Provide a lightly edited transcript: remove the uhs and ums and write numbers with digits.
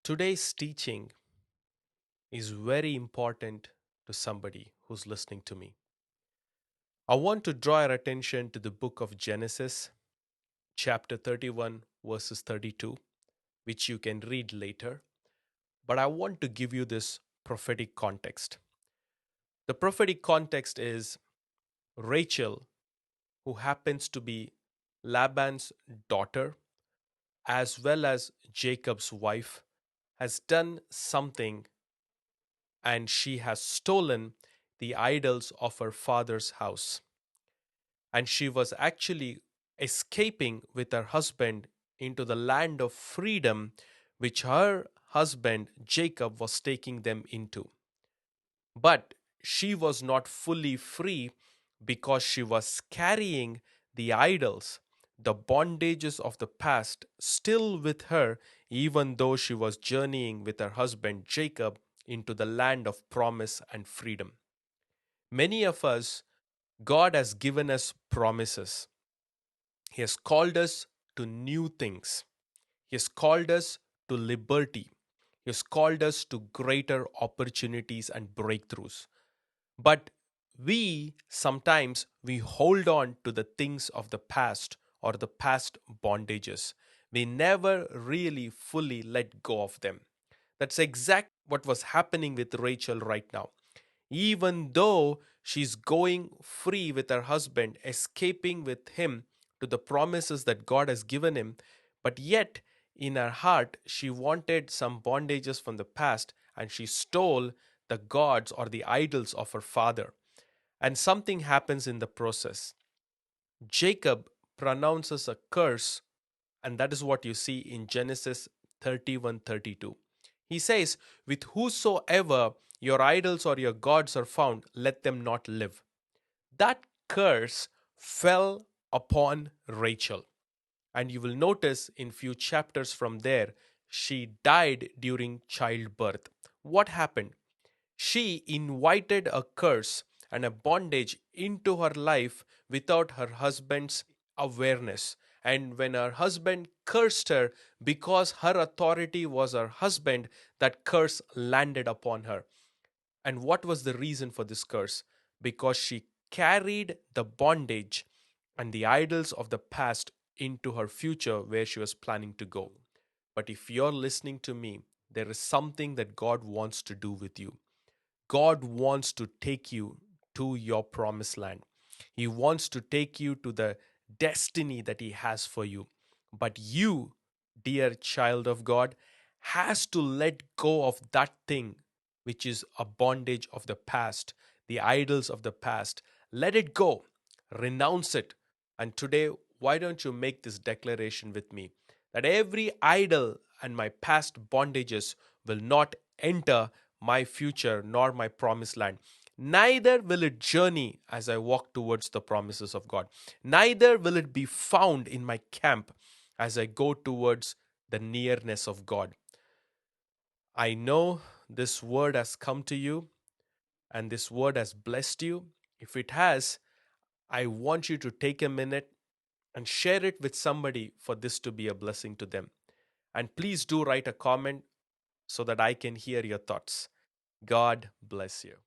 Today's teaching is very important to somebody who's listening to me. I want to draw your attention to the book of Genesis, chapter 31, verses 32, which you can read later. But I want to give you this prophetic context. The prophetic context is Rachel, who happens to be Laban's daughter, as well as Jacob's wife, has done something and she has stolen the idols of her father's house. And she was actually escaping with her husband into the land of freedom, which her husband Jacob was taking them into. But she was not fully free because she was carrying the idols, the bondages of the past, still with her, even though she was journeying with her husband Jacob into the land of promise and freedom. Many of us, God has given us promises. He has called us to new things. He has called us to liberty. He has called us to greater opportunities and breakthroughs. But we sometimes we hold on to the things of the past or the past bondages. We never really fully let go of them. That's exact what was happening with Rachel right now. Even though she's going free with her husband, escaping with him to the promises that God has given him, but yet in her heart she wanted some bondages from the past and she stole the gods or the idols of her father. And something happens in the process. Jacob pronounces a curse, and that is what you see in Genesis 31:32. He says, "With whosoever your idols or your gods are found, let them not live." That curse fell upon Rachel. And you will notice in few chapters from there, she died during childbirth. What happened? She invited a curse and a bondage into her life without her husband's awareness. And when her husband cursed her because her authority was her husband, that curse landed upon her. And what was the reason for this curse? Because she carried the bondage and the idols of the past into her future where she was planning to go. But if you're listening to me, there is something that God wants to do with you. God wants to take you to your promised land. He wants to take you to the destiny that He has for you. But you, dear child of God, has to let go of that thing which is a bondage of the past, the idols of the past. Let it go, renounce it. And today, why don't you make this declaration with me that every idol and my past bondages will not enter my future nor my promised land. Neither will it journey as I walk towards the promises of God. Neither will it be found in my camp as I go towards the nearness of God. I know this word has come to you and this word has blessed you. If it has, I want you to take a minute and share it with somebody for this to be a blessing to them. And please do write a comment so that I can hear your thoughts. God bless you.